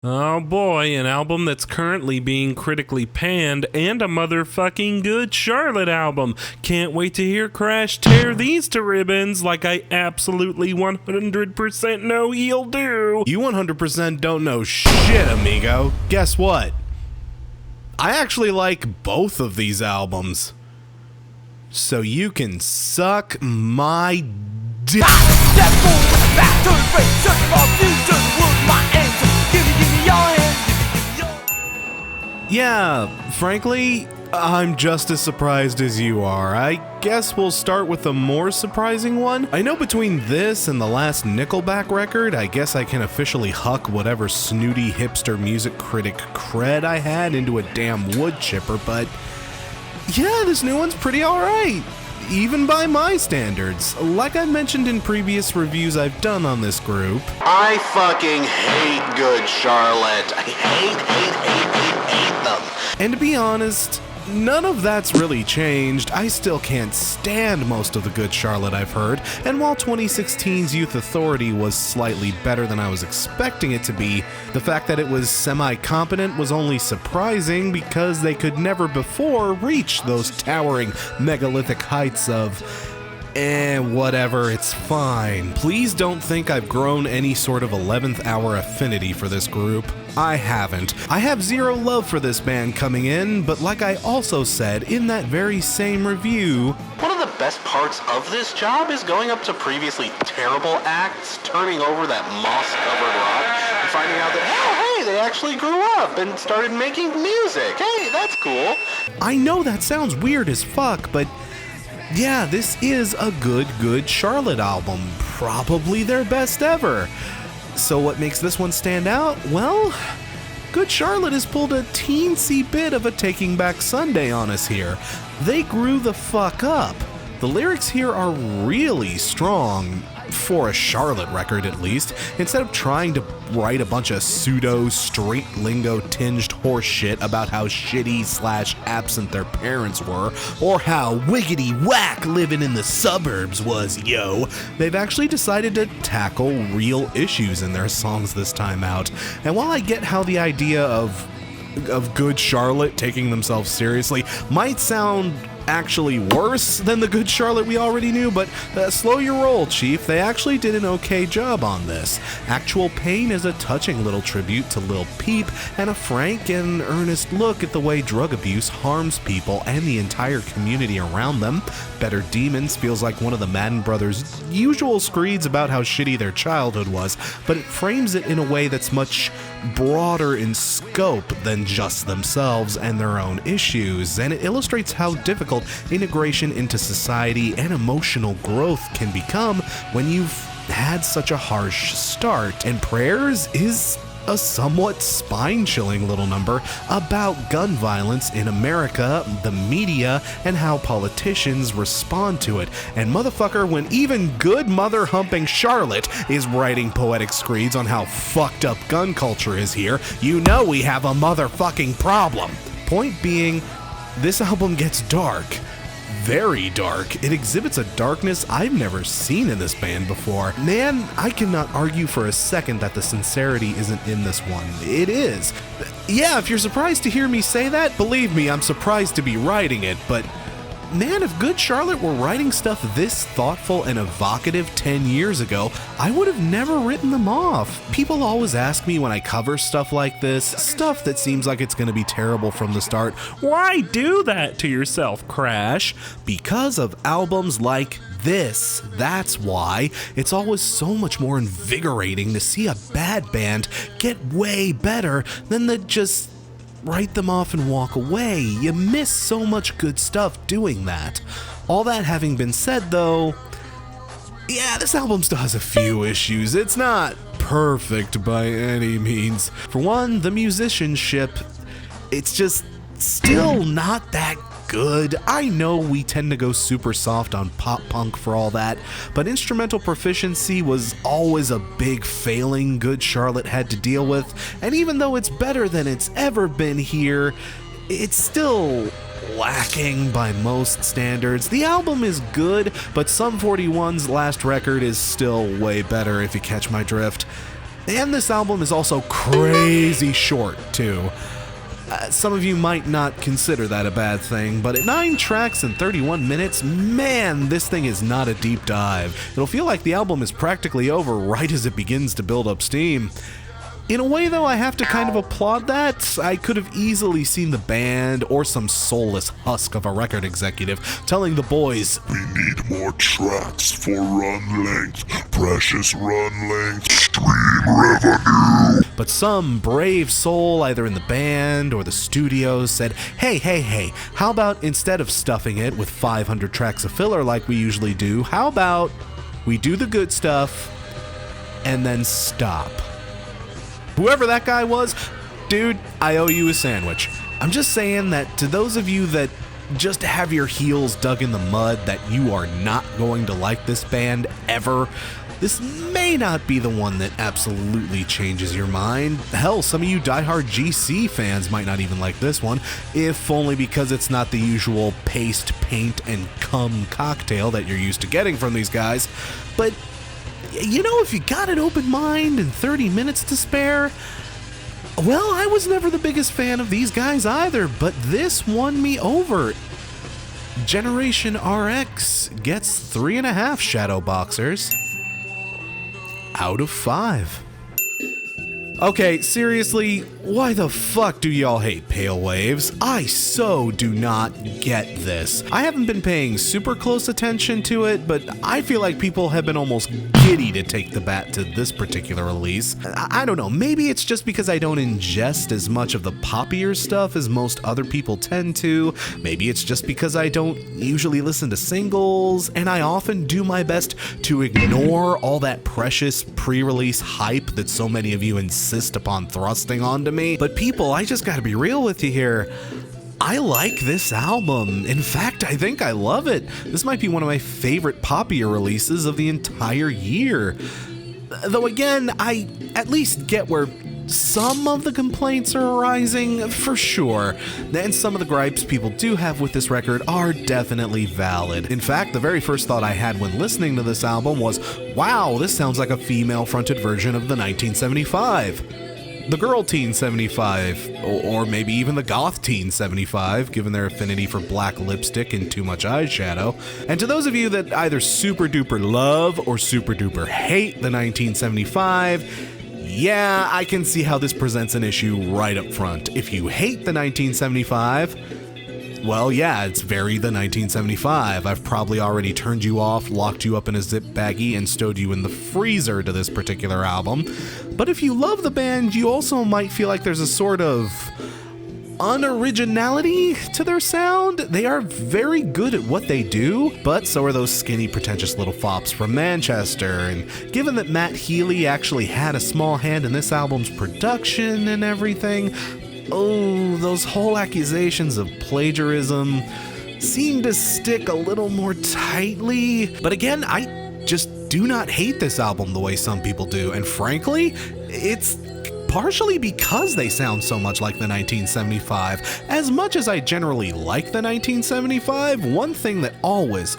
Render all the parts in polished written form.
Oh boy, an album that's currently being critically panned and a motherfucking good Charlotte album. Can't wait to hear Crash tear these to ribbons like I absolutely 100% know he'll do. You 100% don't know shit, amigo. Guess what? I actually like both of these albums. So you can suck my dick. Yeah, frankly, I'm just as surprised as you are. I guess we'll start with a more surprising one. I know between this and the last Nickelback record, I guess I can officially huck whatever snooty hipster music critic cred I had into a damn wood chipper, but yeah, this new one's pretty alright. Even by my standards. Like I mentioned in previous reviews I've done on this group, I fucking hate Good Charlotte. I hate them. and to be honest, none of that's really changed. I still can't stand most of the Good Charlotte I've heard, and while 2016's Youth Authority was slightly better than I was expecting it to be, the fact that it was semi-competent was only surprising because they could never before reach those towering megalithic heights of whatever, it's fine. Please don't think I've grown any sort of 11th hour affinity for this group. I haven't. I have zero love for this band coming in, but like I also said in that very same review, One of the best parts of this job is going up to previously terrible acts, turning over that moss-covered rock, and finding out that, oh, hey, they actually grew up and started making music. Hey, that's cool. I know that sounds weird as fuck, but yeah, this is a good Charlotte album. Probably their best ever. So what makes this one stand out? Well, Good Charlotte has pulled a teensy bit of a Taking Back Sunday on us here. They grew the fuck up. The lyrics here are really strong, for a Charlotte record at least. Instead of trying to write a bunch of pseudo-straight lingo-tinged horse shit about how shitty/absent their parents were, or how wiggity-whack living in the suburbs was, yo, they've actually decided to tackle real issues in their songs this time out. And while I get how the idea of Good Charlotte taking themselves seriously might sound actually worse than the Good Charlotte we already knew, but slow your roll, Chief. They actually did an okay job on this. Actual Pain is a touching little tribute to Lil Peep and a frank and earnest look at the way drug abuse harms people and the entire community around them. Better Demons feels like one of the Madden brothers' usual screeds about how shitty their childhood was, but it frames it in a way that's much broader in scope than just themselves and their own issues, and it illustrates how difficult integration into society and emotional growth can become when you've had such a harsh start. And Prayers is a somewhat spine-chilling little number about gun violence in America, the media, and how politicians respond to it. And motherfucker, when even good mother-humping Charlotte is writing poetic screeds on how fucked up gun culture is here, you know we have a motherfucking problem. Point being, this album gets dark. Very dark. It exhibits a darkness I've never seen in this band before. Man, I cannot argue for a second that the sincerity isn't in this one. It is. Yeah, if you're surprised to hear me say that, believe me, I'm surprised to be writing it, but man, if Good Charlotte were writing stuff this thoughtful and evocative 10 years ago, I would have never written them off. People always ask me when I cover stuff like this, stuff that seems like it's going to be terrible from the start, Why do that to yourself, Crash? because of albums like this. That's why. It's always so much more invigorating to see a bad band get way better than to just write them off and walk away. You miss so much good stuff doing that. All that having been said, though, yeah, this album still has a few issues. It's not perfect by any means. For one, the musicianship, it's just still not that good. I know we tend to go super soft on pop punk for all that, but instrumental proficiency was always a big failing Good Charlotte had to deal with, and even though it's better than it's ever been here, it's still lacking by most standards. The album is good, but Sum 41's last record is still way better, if you catch my drift. And this album is also crazy short, too. Some of you might not consider that a bad thing, but at 9 tracks and 31 minutes, man, this thing is not a deep dive. It'll feel like the album is practically over right as it begins to build up steam. In a way, though, I have to kind of applaud that. I could have easily seen the band or some soulless husk of a record executive telling the boys, "We need more tracks for run length, precious run length, stream revenue." But some brave soul, either in the band or the studios, said, hey, how about instead of stuffing it with 500 tracks of filler like we usually do, how about we do the good stuff and then stop? Whoever that guy was, dude, I owe you a sandwich. I'm just saying that to those of you that just have your heels dug in the mud that you are not going to like this band ever, this may not be the one that absolutely changes your mind. Hell, some of you diehard GC fans might not even like this one, if only because it's not the usual paste, paint, and cum cocktail that you're used to getting from these guys. But you know, if you got an open mind and 30 minutes to spare, well, I was never the biggest fan of these guys either, but this won me over. Generation RX gets 3.5 Shadow Boxers out of 5. Okay, seriously, why the fuck do y'all hate Pale Waves? I so do not get this. I haven't been paying super close attention to it, but I feel like people have been almost giddy to take the bat to this particular release. I don't know, maybe it's just because I don't ingest as much of the poppier stuff as most other people tend to. Maybe it's just because I don't usually listen to singles, and I often do my best to ignore all that precious pre-release hype that so many of you insist upon thrusting onto me. But people, I just gotta be real with you here. I like this album. In fact, I think I love it. This might be one of my favorite poppier releases of the entire year. Though again, I at least get where some of the complaints are arising, for sure. And some of the gripes people do have with this record are definitely valid. In fact, the very first thought I had when listening to this album was, wow, this sounds like a female-fronted version of the 1975. The girl teen 75, or maybe even the goth teen 75, given their affinity for black lipstick and too much eyeshadow. And to those of you that either super duper love or super duper hate the 1975, yeah, I can see how this presents an issue right up front. If you hate the 1975, well, yeah, it's very the 1975. I've probably already turned you off, locked you up in a zip baggie, and stowed you in the freezer to this particular album. But if you love the band, you also might feel like there's a sort of unoriginality to their sound. They are very good at what they do, but so are those skinny, pretentious little fops from Manchester. And given that Matt Healy actually had a small hand in this album's production and everything, oh, those whole accusations of plagiarism seem to stick a little more tightly. But again, I just do not hate this album the way some people do, and frankly, it's partially because they sound so much like the 1975. As much as I generally like the 1975, one thing that always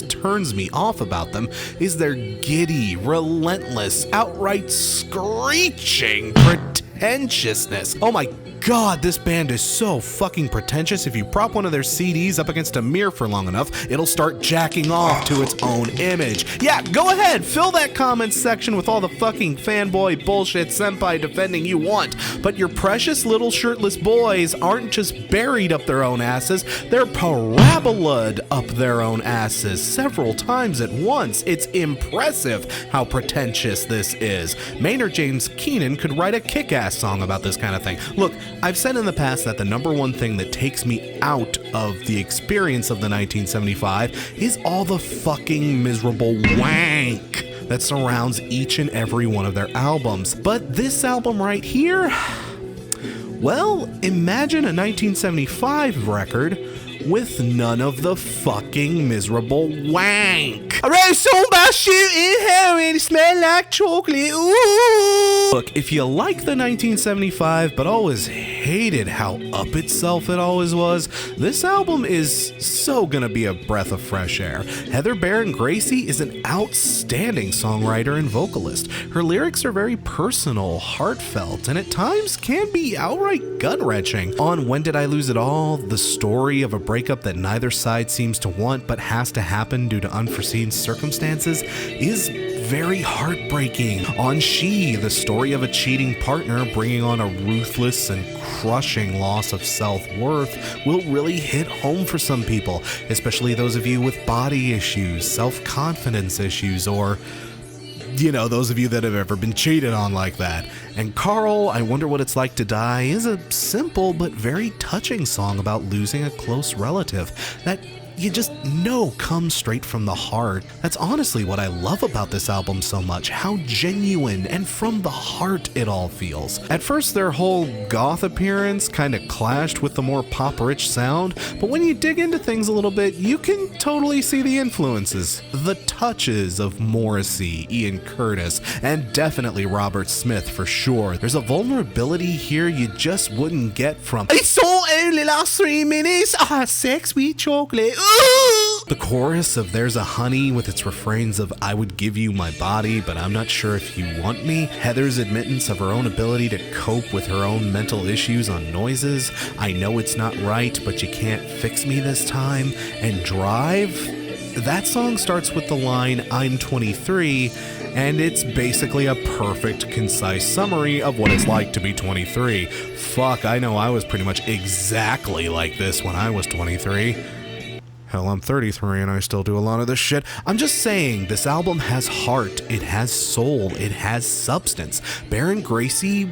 turns me off about them is their giddy, relentless, outright screeching pretentiousness. Oh my god, this band is so fucking pretentious. If you prop one of their CDs up against a mirror for long enough, it'll start jacking off to its own image. Yeah, go ahead, fill that comments section with all the fucking fanboy bullshit senpai defending you want, but your precious little shirtless boys aren't just buried up their own asses, they're parabolaed up their own asses several times at once. It's impressive how pretentious this is. Maynard James Keenan could write a kick-ass song about this kind of thing. Look, I've said in the past that the number one thing that takes me out of the experience of the 1975 is all the fucking miserable wank that surrounds each and every one of their albums. But this album right here, well, imagine a 1975 record with none of the fucking miserable wank. I wrote a song about shooting heroin, it smelled like chocolate, ooh. Look, if you like the 1975 but always hated how up itself it always was, this album is so gonna be a breath of fresh air. Heather Barron Gracie is an outstanding songwriter and vocalist. Her lyrics are very personal, heartfelt, and at times can be outright gut-wrenching. On When Did I Lose It All, the story of a breakup that neither side seems to want but has to happen due to unforeseen circumstances is very heartbreaking. On She, the story of a cheating partner bringing on a ruthless and crushing loss of self-worth will really hit home for some people, especially those of you with body issues, self-confidence issues, or those of you that have ever been cheated on like that. And Carl, I Wonder What It's Like to Die is a simple but very touching song about losing a close relative that you just know comes straight from the heart. That's honestly what I love about this album so much, how genuine and from the heart it all feels. At first, their whole goth appearance kind of clashed with the more pop-rich sound, but when you dig into things a little bit, you can totally see the influences, the touches of Morrissey, Ian Curtis, and definitely Robert Smith for sure. There's a vulnerability here you just wouldn't get from "It's so only last 3 minutes, I had sex with chocolate." The chorus of There's a Honey with its refrains of I would give you my body, but I'm not sure if you want me. Heather's admittance of her own ability to cope with her own mental issues on Noises. I know it's not right, but you can't fix me this time. And Drive. That song starts with the line I'm 23, and it's basically a perfect, concise summary of what it's like to be 23. Fuck, I know I was pretty much exactly like this when I was 23. Hell, I'm 33 and I still do a lot of this shit. I'm just saying, this album has heart, it has soul, it has substance. Barron Gracie,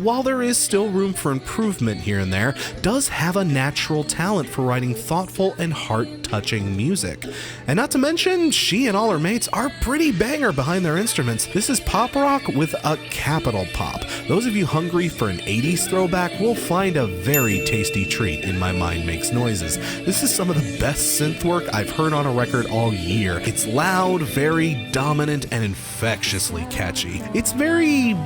while there is still room for improvement here and there, does have a natural talent for writing thoughtful and heart-touching music. And not to mention, she and all her mates are pretty banger behind their instruments. This is pop rock with a capital pop. Those of you hungry for an 80s throwback will find a very tasty treat in My Mind Makes Noises. This is some of the best synth work I've heard on a record all year. It's loud, very dominant, and infectiously catchy. It's very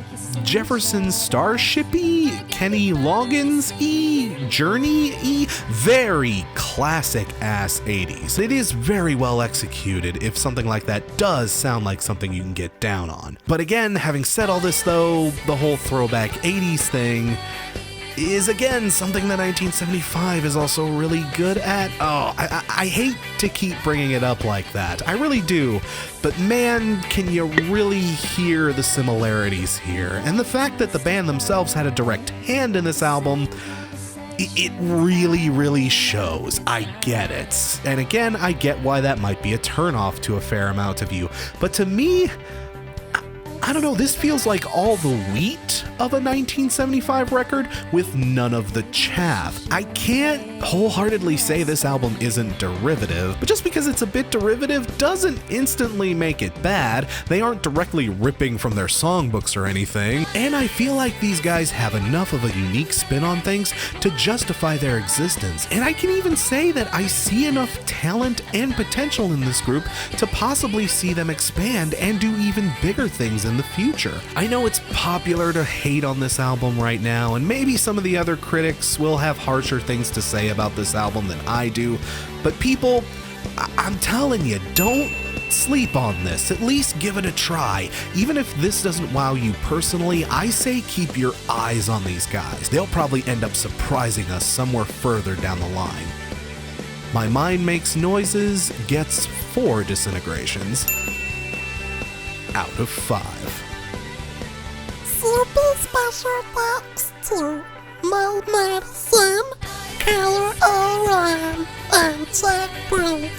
Jefferson Starship-y, Kenny Loggins-y, Journey-y, very classic-ass 80s. It is very well executed if something like that does sound like something you can get down on. But again, having said all this though, the whole throwback 80s thing is again something that 1975 is also really good at. I hate to keep bringing it up like that. I really do. But man, can you really hear the similarities here? And the fact that the band themselves had a direct hand in this album, it really, really shows. I get it. And again, I get why that might be a turnoff to a fair amount of you. But to me, I don't know, this feels like all the wheat of a 1975 record with none of the chaff. I can't wholeheartedly say this album isn't derivative, but just because it's a bit derivative doesn't instantly make it bad. They aren't directly ripping from their songbooks or anything, and I feel like these guys have enough of a unique spin on things to justify their existence. And I can even say that I see enough talent and potential in this group to possibly see them expand and do even bigger things in the future. I know it's popular to hate on this album right now, and maybe some of the other critics will have harsher things to say about this album than I do, but people, I'm telling you, don't sleep on this. At least give it a try. Even if this doesn't wow you personally, I say keep your eyes on these guys. They'll probably end up surprising us somewhere further down the line. My Mind Makes Noises gets 4 disintegrations out of 5. Super special thanks to Mo Madison, Keller Oran, and Jack Brinton.